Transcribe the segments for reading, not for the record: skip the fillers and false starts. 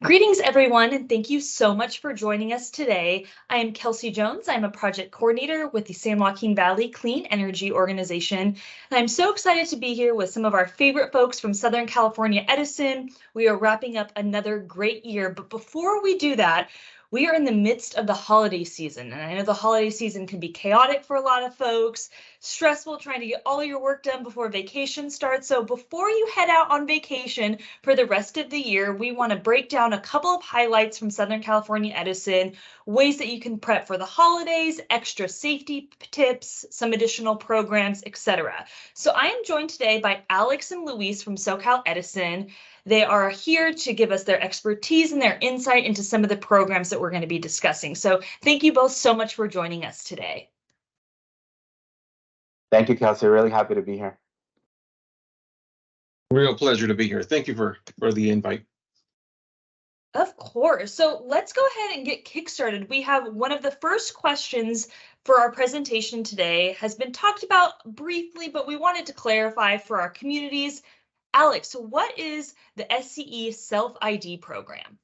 Greetings, everyone, and thank you so much for joining us today. I am Kelsey Jones. I'm a project coordinator with the San Joaquin Valley Clean Energy Organization, and I'm so excited to be here with some of our favorite folks from Southern California Edison. We are wrapping up another great year, but before we do that, we are in the midst of the holiday season, and I know the holiday season can be chaotic for a lot of folks, stressful trying to get all your work done before vacation starts. So before you head out on vacation for the rest of the year, we want to break down a couple of highlights from Southern California Edison, ways that you can prep for the holidays, extra safety tips, some additional programs, etc. So I am joined today by Alex and Luis from SoCal Edison. They are here to give us their expertise and their insight into some of the programs that we're going to be discussing. So thank you both so much for joining us today. Thank you, Kelsey. Really happy to be here. Real pleasure to be here. Thank you for the invite. Of course. So let's go ahead and get kickstarted. We have one of the first questions for our presentation today has been talked about briefly, but we wanted to clarify for our communities. Alex, what is the SCE Self-ID program?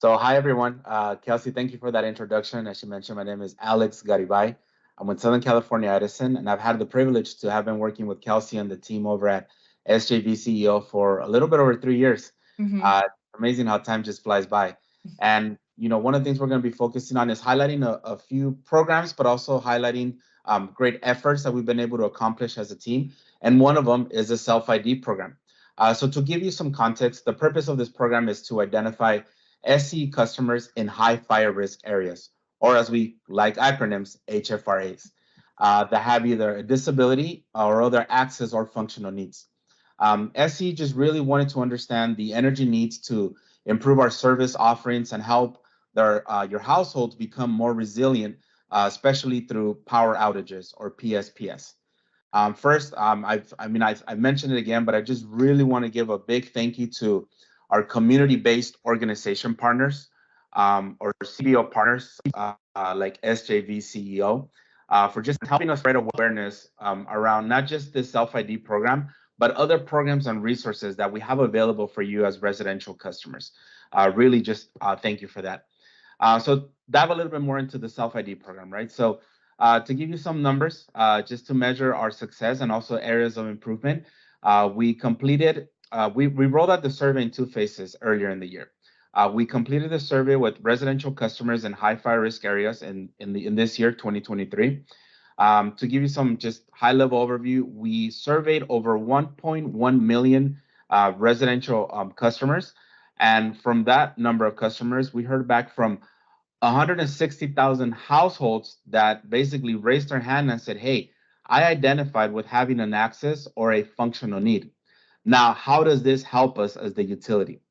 So hi, everyone. Kelsey, thank you for that introduction. As you mentioned, my name is Alex Garibay. I'm with Southern California Edison, and I've had the privilege to have been working with Kelsey and the team over at SJV CEO for a little bit over 3 years. Amazing how time just flies by. And one of the things we're going to be focusing on is highlighting a few programs, but also highlighting great efforts that we've been able to accomplish as a team. And one of them is the Self-ID program. So to give you some context, the purpose of this program is to identify SCE customers in high fire risk areas, or as we like acronyms, HFRAs, that have either a disability or other access or functional needs. SCE just really wanted to understand the energy needs to improve our service offerings and help your households become more resilient, especially through power outages or PSPS. First, I've mentioned it again, but I just really want to give a big thank you to our community-based organization partners, or CBO partners, like SJV CEO, for just helping us spread awareness around not just this Self-ID program, but other programs and resources that we have available for you as residential customers. Really just thank you for that. So dive a little bit more into the Self-ID program, right? So to give you some numbers, just to measure our success and also areas of improvement, we rolled out the survey in 2 phases earlier in the year. We completed the survey with residential customers in high fire risk areas in this year, 2023. To give you some just high-level overview, we surveyed over 1.1 million residential customers. And from that number of customers, we heard back from 160,000 households that basically raised their hand and said, hey, I identified with having an access or a functional need. Now, how does this help us as the utility?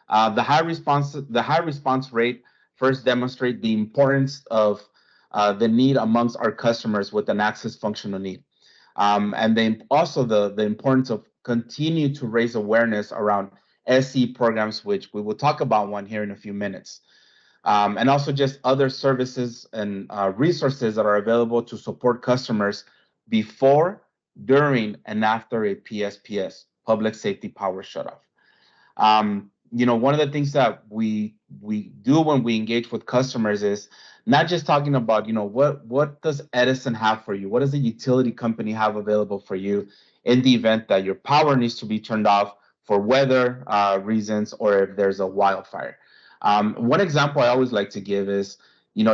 The high response rate first demonstrate the importance of the need amongst our customers with an access functional need. And then also the importance of continue to raise awareness around SCE programs, which we will talk about one here in a few minutes. And also just other services and resources that are available to support customers before, during, and after a PSPS, public safety power shutoff. One of the things that we do when we engage with customers is not just talking about, what does Edison have for you? What does the utility company have available for you in the event that your power needs to be turned off for weather reasons or if there's a wildfire? One example I always like to give is,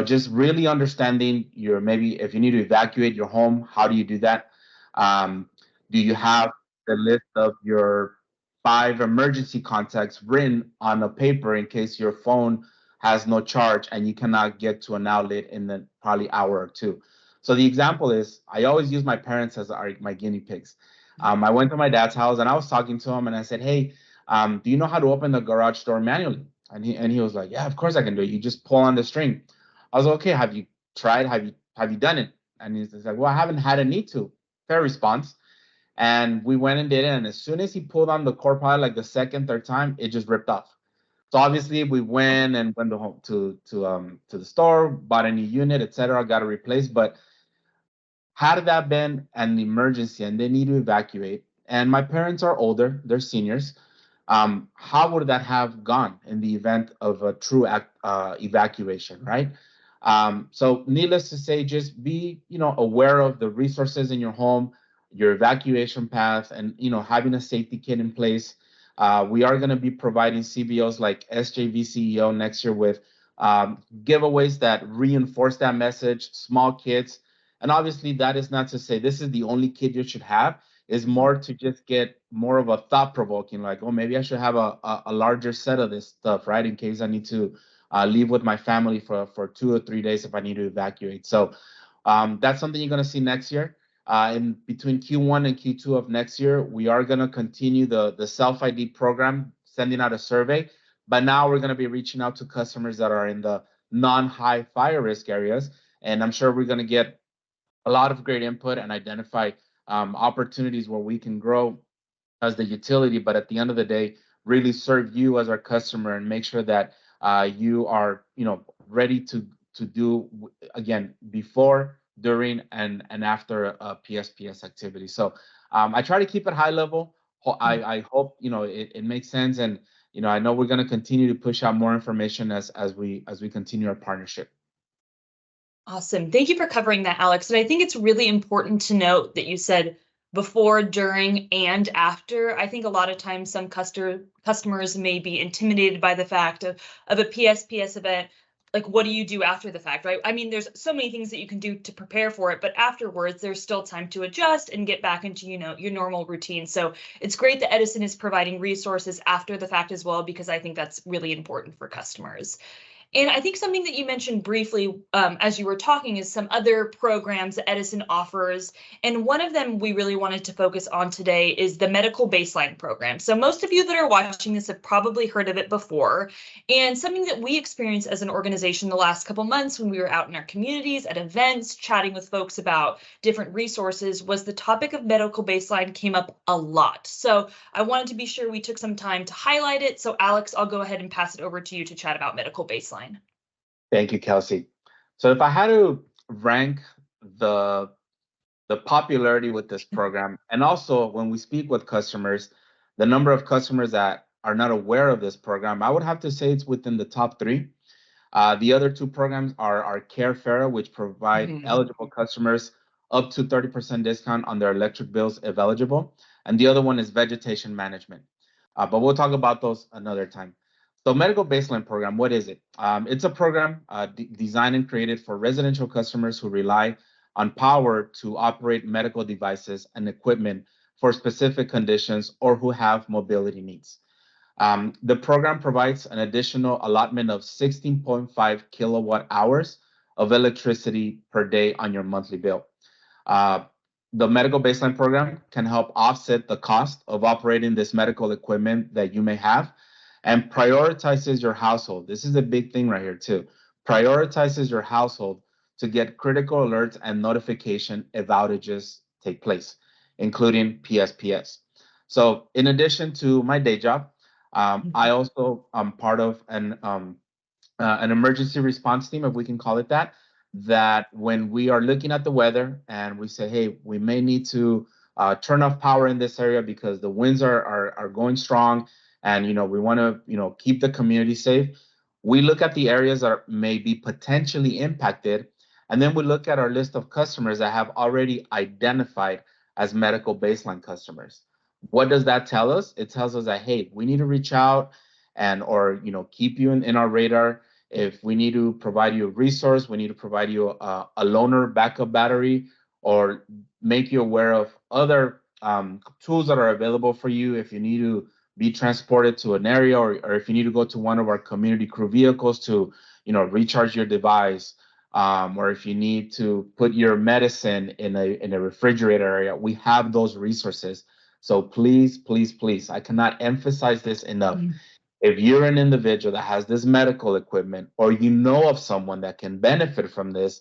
just really understanding maybe if you need to evacuate your home, how do you do that? Do you have the list of your 5 emergency contacts written on a paper in case your phone has no charge and you cannot get to an outlet in the probably hour or 2? So the example is, I always use my parents as my guinea pigs. I went to my dad's house and I was talking to him and I said, hey, do you know how to open the garage door manually? And he was like, yeah, of course I can do it. You just pull on the string. I was like, okay, have you tried? Have you done it? And he's like, well, I haven't had a need to. Fair response. And we went and did it. And as soon as he pulled on the core pilot, like the 2nd, 3rd time, it just ripped off. So obviously we went to the store, bought a new unit, etc., got it replaced. But had that been an emergency and they need to evacuate, and my parents are older, they're seniors, how would that have gone in the event of a true evacuation, right? So needless to say, just be, aware of the resources in your home, your evacuation path, and, having a safety kit in place. We are going to be providing CBOs like SJV next year with giveaways that reinforce that message, small kits. And obviously, that is not to say this is the only kit you should have, is more to just get more of a thought provoking, like, oh, maybe I should have a larger set of this stuff, right? In case I need to leave with my family for 2 or 3 days if I need to evacuate. So that's something you're going to see next year. In between Q1 and Q2 of next year, we are going to continue the self-ID program, sending out a survey. But now we're going to be reaching out to customers that are in the non-high fire risk areas. And I'm sure we're going to get a lot of great input and identify opportunities where we can grow as the utility, but at the end of the day, really serve you as our customer and make sure that you are, ready to do again before, during, and after a PSPS activity. So I try to keep it high level. I hope it makes sense, and I know we're going to continue to push out more information as we continue our partnership. Awesome. Thank you for covering that, Alex. And I think it's really important to note that you said before, during, and after. I think a lot of times some customers may be intimidated by the fact of a PSPS event. Like, what do you do after the fact, right? I mean, there's so many things that you can do to prepare for it, but afterwards, there's still time to adjust and get back into, your normal routine. So it's great that Edison is providing resources after the fact as well, because I think that's really important for customers. And I think something that you mentioned briefly as you were talking is some other programs that Edison offers. And one of them we really wanted to focus on today is the Medical Baseline Program. So most of you that are watching this have probably heard of it before. And something that we experienced as an organization the last couple months when we were out in our communities at events, chatting with folks about different resources, was the topic of medical baseline came up a lot. So I wanted to be sure we took some time to highlight it. So Alex, I'll go ahead and pass it over to you to chat about medical baseline. Thank you, Kelsey. So if I had to rank the popularity with this program, and also when we speak with customers, the number of customers that are not aware of this program, I would have to say it's within the top three. The other two programs are CareFera, which provide eligible customers up to 30% discount on their electric bills if eligible. And the other one is Vegetation Management. But we'll talk about those another time. So Medical Baseline Program, what is it? It's a program designed and created for residential customers who rely on power to operate medical devices and equipment for specific conditions or who have mobility needs. The program provides an additional allotment of 16.5 kilowatt hours of electricity per day on your monthly bill. The Medical Baseline Program can help offset the cost of operating this medical equipment that you may have, and prioritizes your household. This is a big thing right here too. Prioritizes your household to get critical alerts and notification if outages take place, including PSPS. So in addition to my day job, I also am part of an emergency response team, if we can call it that, that when we are looking at the weather and we say, hey, we may need to turn off power in this area because the winds are going strong, and we want to keep the community safe, we look at the areas that may be potentially impacted, and then we look at our list of customers that have already identified as medical baseline customers. What does that tell us? It tells us that, hey, we need to reach out or keep you in our radar. If we need to provide you a resource, we need to provide you a loaner backup battery, or make you aware of other tools that are available for you if you need to be transported to an area, or if you need to go to one of our community crew vehicles to recharge your device, or if you need to put your medicine in a refrigerator area. We have those resources. So please, please, please, I cannot emphasize this enough. If you're an individual that has this medical equipment, or you know of someone that can benefit from this,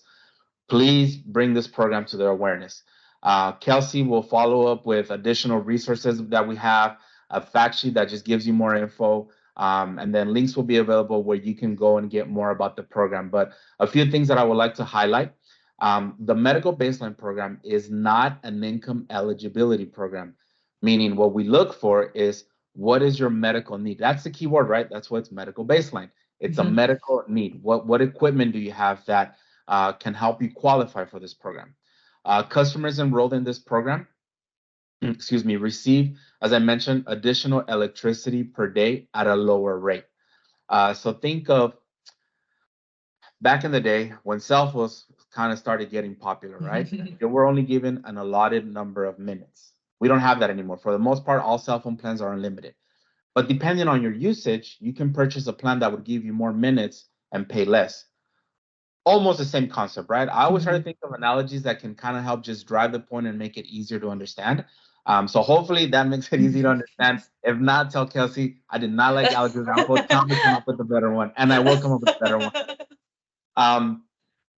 please bring this program to their awareness. Kelsey will follow up with additional resources that we have, a fact sheet that just gives you more info, and then links will be available where you can go and get more about the program. But a few things that I would like to highlight. The Medical Baseline Program is not an income eligibility program, meaning what we look for is What is your medical need? That's the key word, right? That's what's medical baseline. It's a medical need. What equipment do you have that can help you qualify for this program? Customers enrolled in this program, excuse me, receive, as I mentioned, additional electricity per day at a lower rate. So think of back in the day when cell phones kind of started getting popular, right? You were only given an allotted number of minutes. We don't have that anymore. For the most part, all cell phone plans are unlimited. But depending on your usage, you can purchase a plan that would give you more minutes and pay less. Almost the same concept, right? I always try to think of analogies that can kind of help just drive the point and make it easier to understand. So hopefully that makes it easy to understand. If not, tell Kelsey, I did not like Alex's example. Tell me to come up with a better one, and I will come up with a better one.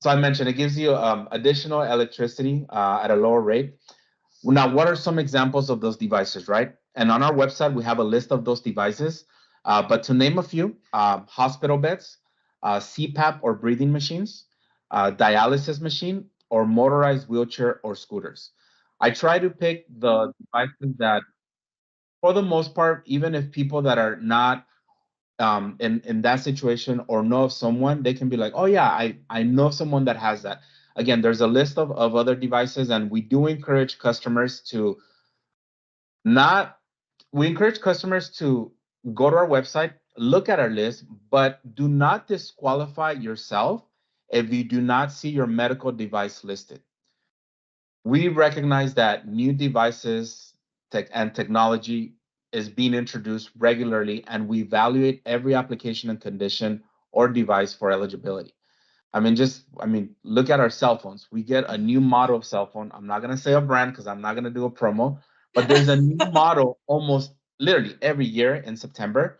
So I mentioned it gives you additional electricity at a lower rate. Now, what are some examples of those devices, right? And on our website, we have a list of those devices. But to name a few, hospital beds, CPAP or breathing machines, dialysis machine, or motorized wheelchair or scooters. I try to pick the devices that, for the most part, even if people that are not in that situation or know of someone, they can be like, oh yeah, I know someone that has that. Again, there's a list of other devices, and we do encourage customers to not, we encourage customers to go to our website, look at our list, but do not disqualify yourself if you do not see your medical device listed. We recognize that new devices and technology is being introduced regularly, and we evaluate every application and condition or device for eligibility. I mean, look at our cell phones. We get a new model of cell phone. I'm not going to say a brand because I'm not going to do a promo, but there's a new model almost literally every year in September.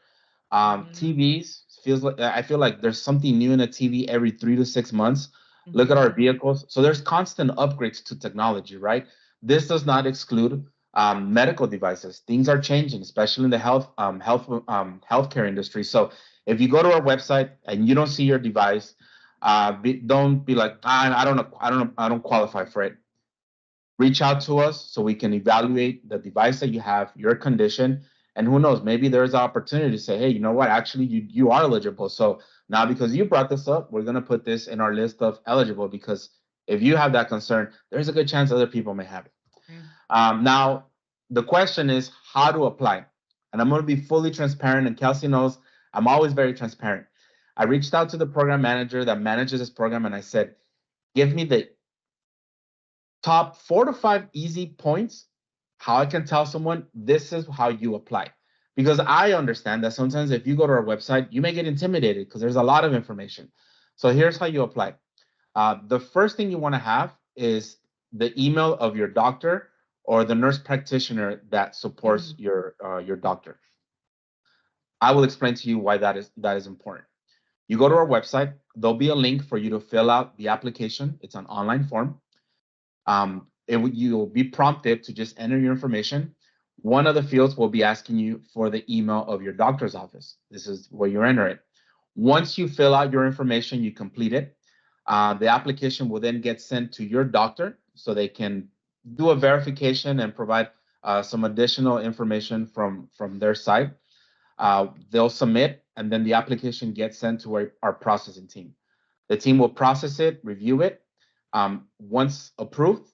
TVs feels like, I feel like there's something new in a TV every 3 to 6 months. Look at our vehicles. So there's constant upgrades to technology, right? This does not exclude medical devices. Things are changing, especially in the healthcare industry. So if you go to our website and you don't see your device, don't be like, I don't qualify for it. Reach out to us so we can evaluate the device that you have, your condition, and who knows, maybe there's an opportunity to say, hey, you know what, actually you are eligible. So now because you brought this up, we're going to put this in our list of eligible, because if you have that concern, there's a good chance other people may have it. Now, the question is how to apply. And I'm going to be fully transparent, and Kelsey knows I'm always very transparent. I reached out to the program manager that manages this program, and I said, give me the top 4 to 5 easy points how I can tell someone this is how you apply. Because I understand that sometimes if you go to our website, you may get intimidated because there's a lot of information. So here's how you apply. The first thing you want to have is the email of your doctor or the nurse practitioner that supports your doctor. I will explain to you why that is important. You go to our website, there'll be a link for you to fill out the application. It's an online form. You'll be prompted to just enter your information. One of the fields will be asking you for the email of your doctor's office. This is where you enter it. Once you fill out your information, you complete it. The application will then get sent to your doctor so they can do a verification and provide some additional information from their side. They'll submit, and then the application gets sent to our processing team. The team will process it, review it. Once approved,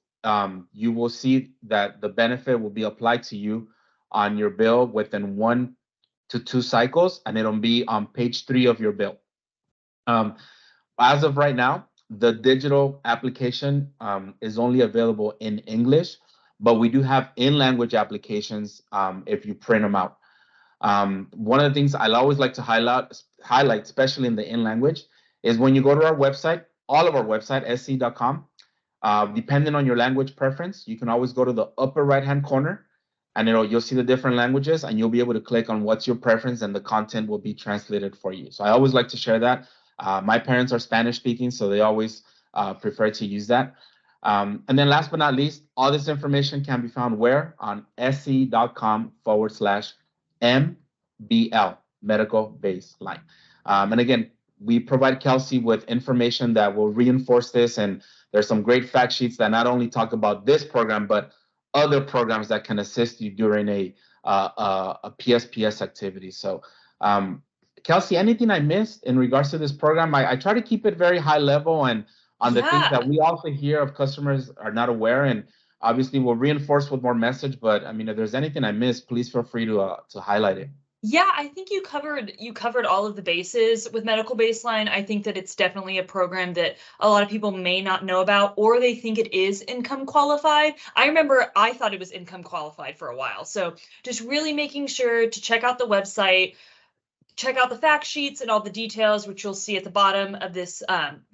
you will see that the benefit will be applied to you on your bill within 1 to 2 cycles, and it'll be on page 3 of your bill. As of right now, the digital application is only available in English, but we do have in-language applications if you print them out. One of the things I always like to highlight, especially in the in-language, is when you go to our website, all of our website, sc.com, depending on your language preference, you can always go to the upper right-hand corner, and you'll see the different languages, and you'll be able to click on what's your preference, and the content will be translated for you. So I always like to share that. My parents are Spanish speaking, so they always prefer to use that. And then last but not least, all this information can be found where? On sc.com/MBL, medical baseline. And again, we provide Kelsey with information that will reinforce this, and there's some great fact sheets that not only talk about this program, but other programs that can assist you during a a PSPS activity. So, Kelsey, anything I missed in regards to this program? I try to keep it very high level and on the things that we also hear of customers are not aware, and obviously we'll reinforce with more message. But I mean, if there's anything I missed, please feel free to highlight it. Yeah, I think you covered all of the bases with Medical Baseline. I think that it's definitely a program that a lot of people may not know about, or they think it is income qualified. I remember I thought it was income qualified for a while. So just really making sure to check out the website, check out the fact sheets and all the details, which you'll see at the bottom of this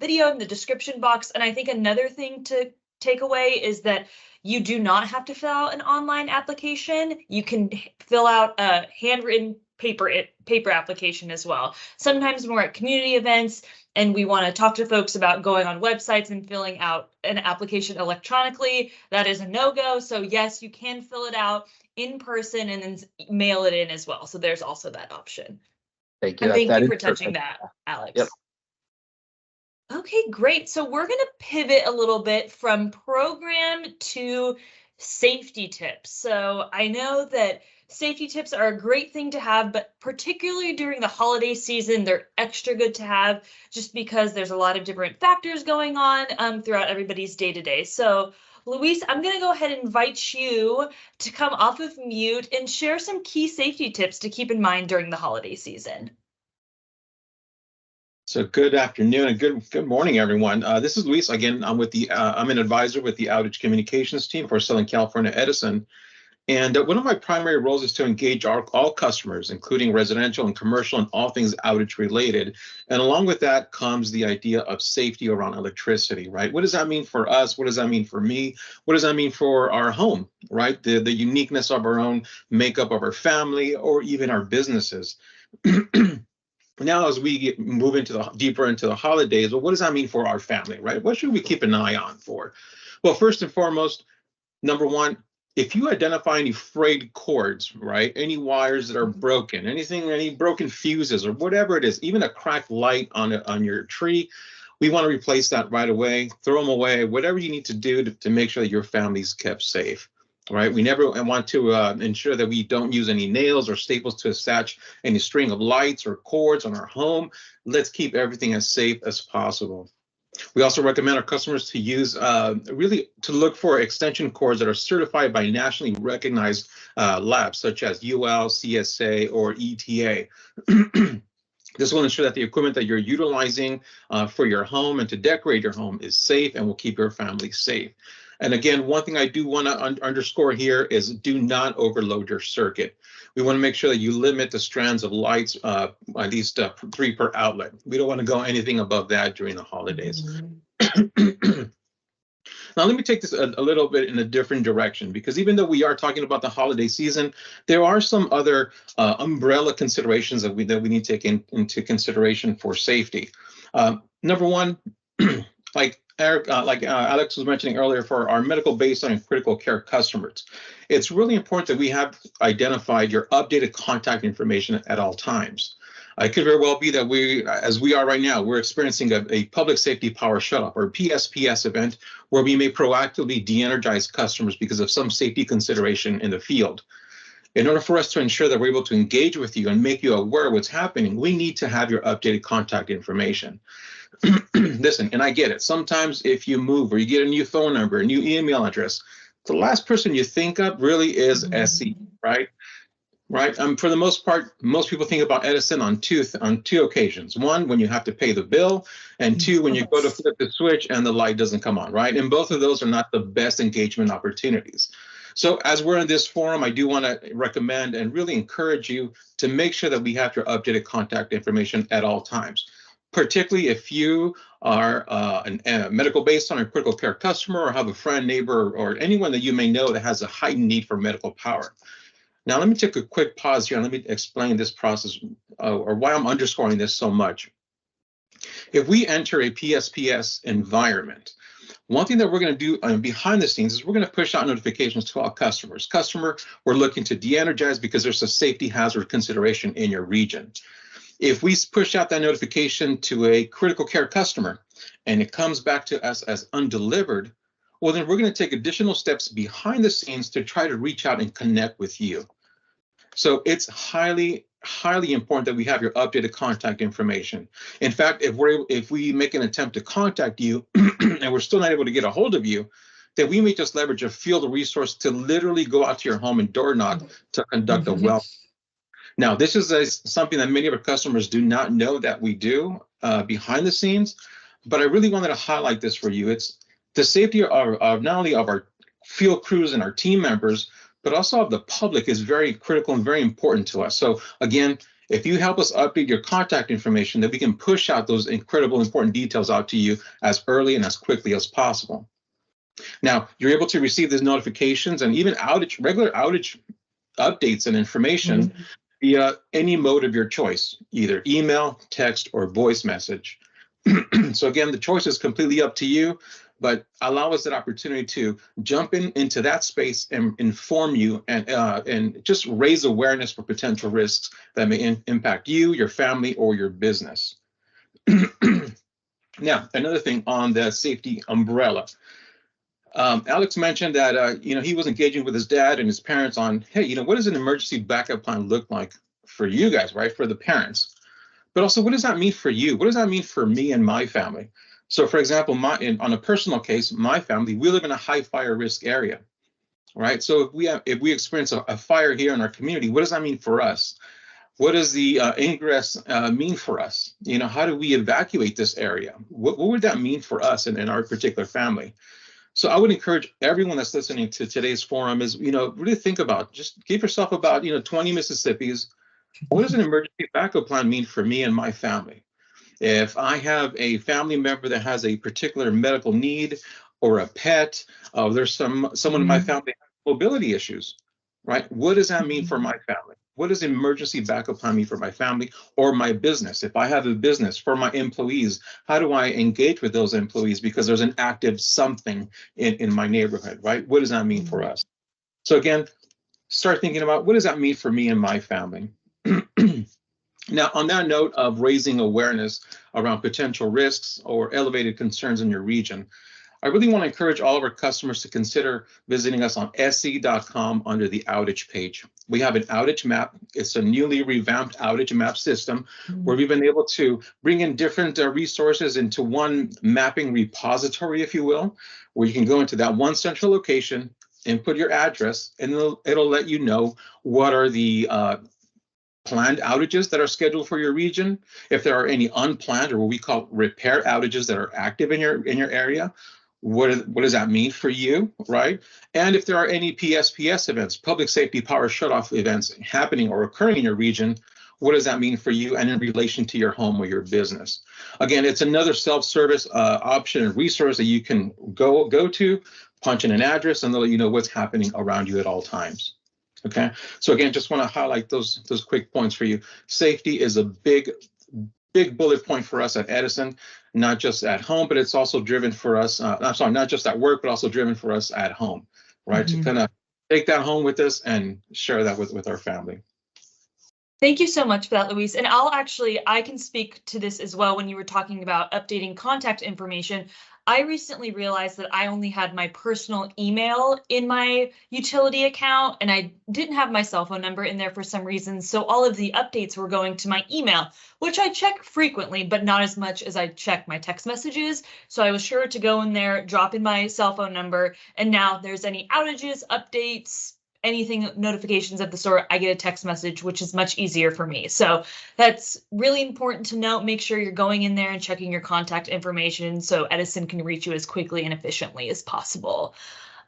video in the description box. And I think another thing to take away is that you do not have to fill out an online application. You can fill out a handwritten paper application as well. Sometimes we're at community events and we want to talk to folks about going on websites and filling out an application electronically. That is a no-go. So yes, you can fill it out in person and then mail it in as well. So there's also that option. Thank you. And thank you for touching that, Alex. Yep. Okay, great. So we're going to pivot a little bit from program to safety tips. So I know that safety tips are a great thing to have, but particularly during the holiday season, they're extra good to have just because there's a lot of different factors going on throughout everybody's day-to-day. So Luis, I'm going to go ahead and invite you to come off of mute and share some key safety tips to keep in mind during the holiday season. So good afternoon and good morning, everyone. This is Luis again. I'm an advisor with the outage communications team for Southern California Edison. And one of my primary roles is to engage all customers, including residential and commercial and all things outage related. And along with that comes the idea of safety around electricity, right? What does that mean for us? What does that mean for me? What does that mean for our home, right? The uniqueness of our own makeup of our family or even our businesses. Now, as we move deeper into the holidays, well, what does that mean for our family, right? What should we keep an eye on for? Well, first and foremost, number one, if you identify any frayed cords, right, any wires that are broken, any broken fuses or whatever it is, even a cracked light on your tree, we want to replace that right away, throw them away, whatever you need to do to make sure that your family's kept safe. Right, we never want to ensure that we don't use any nails or staples to attach any string of lights or cords on our home. Let's keep everything as safe as possible. We also recommend our customers to use really to look for extension cords that are certified by nationally recognized labs such as UL, CSA, or ETA. This will ensure that the equipment that you're utilizing for your home and to decorate your home is safe and will keep your family safe. And again, one thing I do want to underscore here is do not overload your circuit. We want to make sure that you limit the strands of lights, at least 3 per outlet. We don't want to go anything above that during the holidays. Now, let me take this a little bit in a different direction, because even though we are talking about the holiday season, there are some other umbrella considerations that we need to take into consideration for safety. Number one, like Alex was mentioning earlier, for our medical baseline and critical care customers, it's really important that we have identified your updated contact information at all times. It could very well be that as we are right now, we're experiencing a public safety power shutoff or PSPS event where we may proactively de-energize customers because of some safety consideration in the field. In order for us to ensure that we're able to engage with you and make you aware of what's happening, we need to have your updated contact information. Listen, and I get it. Sometimes if you move or you get a new phone number, a new email address, the last person you think of really is SC, right? Right. For the most part, most people think about Edison on two occasions. One, when you have to pay the bill, and two, when you go to flip the switch and the light doesn't come on, right? And both of those are not the best engagement opportunities. So as we're in this forum, I do want to recommend and really encourage you to make sure that we have your updated contact information at all times, particularly if you are a medical baseline or critical care customer or have a friend, neighbor, or anyone that you may know that has a heightened need for medical power. Now, let me take a quick pause here and let me explain this process or why I'm underscoring this so much. If we enter a PSPS environment, one thing that we're going to do behind the scenes is we're going to push out notifications to our customers. Customer, we're looking to de-energize because there's a safety hazard consideration in your region. If we push out that notification to a critical care customer and it comes back to us as undelivered, well, then we're going to take additional steps behind the scenes to try to reach out and connect with you. So it's highly important that we have your updated contact information. In fact, if we make an attempt to contact you and we're still not able to get a hold of you, then we may just leverage a field resource to literally go out to your home and door knock to conduct a well. Now, this is something that many of our customers do not know that we do behind the scenes, but I really wanted to highlight this for you. It's the safety of not only of our field crews and our team members, but also of the public is very critical and very important to us. So again, if you help us update your contact information, that we can push out those incredible important details out to you as early and as quickly as possible. Now, you're able to receive these notifications and even regular outage updates and information via any mode of your choice, either email, text, or voice message. So again, the choice is completely up to you, but allow us that opportunity to jump into that space and inform you and just raise awareness for potential risks that may impact you, your family, or your business. Now, another thing on the safety umbrella. Alex mentioned that he was engaging with his dad and his parents on, hey, what does an emergency backup plan look like for you guys, right? For the parents. But also, what does that mean for you? What does that mean for me and my family? So, for example, on a personal case, my family, we live in a high fire risk area, right? So if we experience a fire here in our community, what does that mean for us? What does the ingress mean for us? How do we evacuate this area? What would that mean for us and in our particular family? So I would encourage everyone that's listening to today's forum is, really think about, just give yourself about, 20 Mississippis. What does an emergency backup plan mean for me and my family? If I have a family member that has a particular medical need or a pet, there's someone in my family has mobility issues, right? What does that mean for my family? What does emergency backup plan mean for my family or my business? If I have a business for my employees, how do I engage with those employees? Because there's an active something in my neighborhood, right? What does that mean for us? So again, start thinking about what does that mean for me and my family? Now, on that note of raising awareness around potential risks or elevated concerns in your region, I really want to encourage all of our customers to consider visiting us on se.com under the outage page. We have an outage map. It's a newly revamped outage map system where we've been able to bring in different resources into one mapping repository, if you will, where you can go into that one central location, input your address, and it'll let you know what are the planned outages that are scheduled for your region, if there are any unplanned or what we call repair outages that are active in your area. What does that mean for you, right? And if there are any PSPS events, public safety power shutoff events happening or occurring in your region, what does that mean for you and in relation to your home or your business? Again, it's another self-service option and resource that you can go to, punch in an address, and they'll let you know what's happening around you at all times. Okay, so again, just want to highlight those quick points for you. Safety is a big bullet point for us at Edison, not just at home, but it's also driven for us. I'm sorry, not just at work, but also driven for us at home, right? To kind of take that home with us and share that with our family. Thank you so much for that, Luis. And I can speak to this as well. When you were talking about updating contact information, I recently realized that I only had my personal email in my utility account and I didn't have my cell phone number in there for some reason. So all of the updates were going to my email, which I check frequently, but not as much as I check my text messages. So I was sure to go in there, drop in my cell phone number, and now if there's any outages, updates, anything, notifications of the sort, I get a text message, which is much easier for me. So that's really important to note. Make sure you're going in there and checking your contact information so Edison can reach you as quickly and efficiently as possible.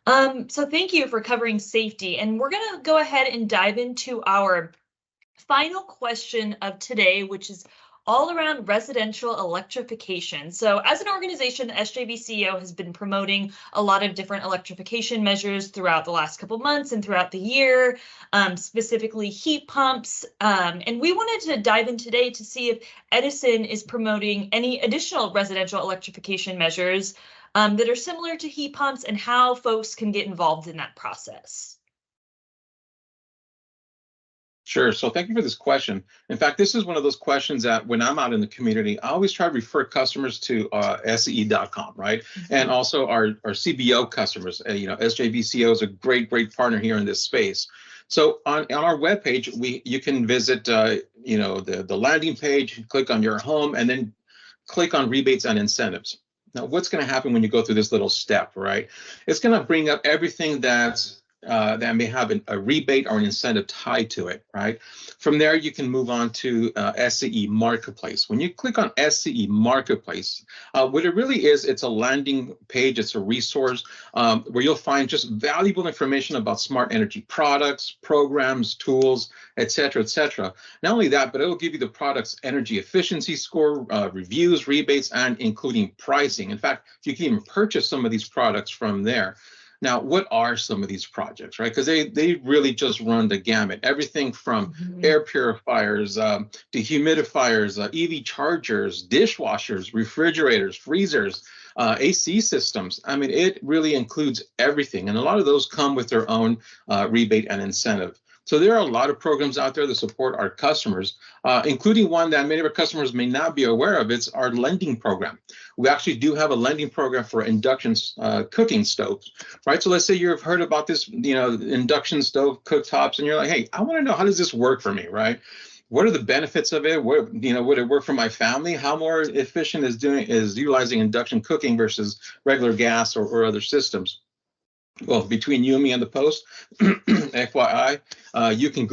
So thank you for covering safety. And we're going to go ahead and dive into our final question of today, which is all around residential electrification. So as an organization, the SJVCO has been promoting a lot of different electrification measures throughout the last couple months and throughout the year, specifically heat pumps. And we wanted to dive in today to see if Edison is promoting any additional residential electrification measures that are similar to heat pumps and how folks can get involved in that process. Sure. So thank you for this question. In fact, this is one of those questions that when I'm out in the community, I always try to refer customers to SE.com, right? And also our CBO customers. SJVCO is a great partner here in this space. So on our webpage, you can visit the landing page, click on your home, and then click on rebates and incentives. Now, what's going to happen when you go through this little step, right? It's going to bring up everything that may have a rebate or an incentive tied to it, right? From there, you can move on to SCE Marketplace. When you click on SCE Marketplace, what it really is, it's a landing page, it's a resource where you'll find just valuable information about smart energy products, programs, tools, et cetera, et cetera. Not only that, but it'll give you the product's energy efficiency score, reviews, rebates, and including pricing. In fact, you can even purchase some of these products from there. Now, what are some of these projects, right? Because they really just run the gamut. Everything from air purifiers, dehumidifiers, EV chargers, dishwashers, refrigerators, freezers, AC systems. I mean, it really includes everything. And a lot of those come with their own rebate and incentive. So there are a lot of programs out there that support our customers, including one that many of our customers may not be aware of. It's our lending program. We actually do have a lending program for induction cooking stoves, right? So let's say you've heard about this, induction stove cooktops, and you're like, hey, I want to know, how does this work for me, right? What are the benefits of it? Would it work for my family? How more efficient is utilizing induction cooking versus regular gas or other systems? Well, between you and me and the post, FYI, you can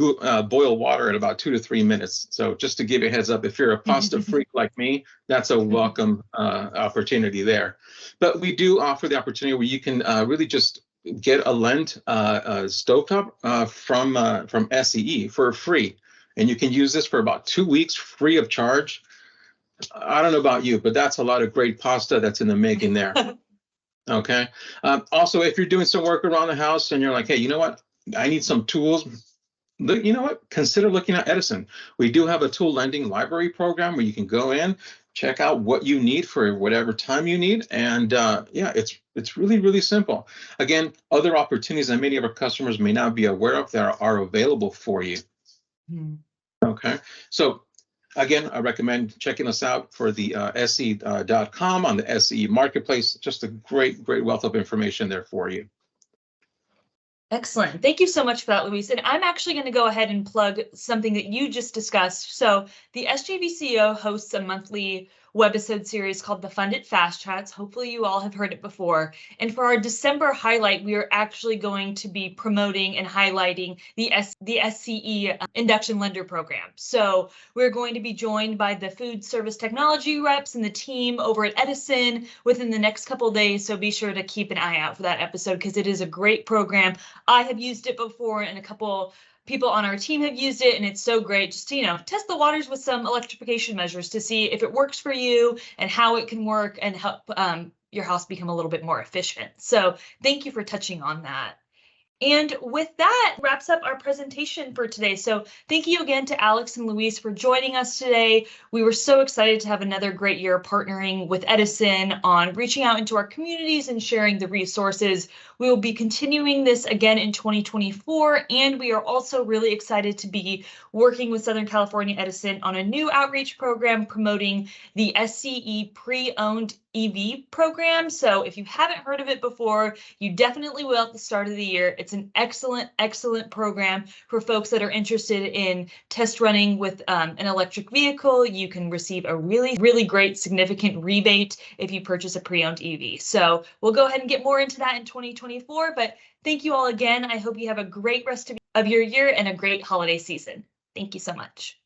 boil water in about 2 to 3 minutes. So just to give you a heads up, if you're a pasta freak like me, that's a welcome opportunity there. But we do offer the opportunity where you can really just get a lent stovetop from SCE for free. And you can use this for about 2 weeks free of charge. I don't know about you, but that's a lot of great pasta that's in the making there. Okay. Also, if you're doing some work around the house and you're like, hey, you know what? I need some tools. You know what? Consider looking at Edison. We do have a tool lending library program where you can go in, check out what you need for whatever time you need. And yeah, it's really, really simple. Again, other opportunities that many of our customers may not be aware of that are available for you. Okay. So again, I recommend checking us out for the SCE.com on the SCE Marketplace. Just a great wealth of information there for you. Excellent. Thank you so much for that, Luis. And I'm actually going to go ahead and plug something that you just discussed. So the SJVCO hosts a monthly webisode series called the Fund It Fast Chats. Hopefully you all have heard it before. And for our December highlight, we are actually going to be promoting and highlighting the SCE Induction Lender Program. So we're going to be joined by the food service technology reps and the team over at Edison within the next couple of days. So be sure to keep an eye out for that episode because it is a great program. I have used it before and a couple people on our team have used it, and it's so great just to, test the waters with some electrification measures to see if it works for you and how it can work and help your house become a little bit more efficient. So thank you for touching on that. And with that wraps up our presentation for today. So thank you again to Alex and Luis for joining us today. We were so excited to have another great year partnering with Edison on reaching out into our communities and sharing the resources. We will be continuing this again in 2024, and we are also really excited to be working with Southern California Edison on a new outreach program promoting the SCE pre-owned EV program. So if you haven't heard of it before, you definitely will at the start of the year. It's an excellent program for folks that are interested in test running with an electric vehicle. You can receive a really great significant rebate if you purchase a pre-owned EV. So we'll go ahead and get more into that in 2024. But thank you all again. I hope you have a great rest of your year and a great holiday season. Thank you so much.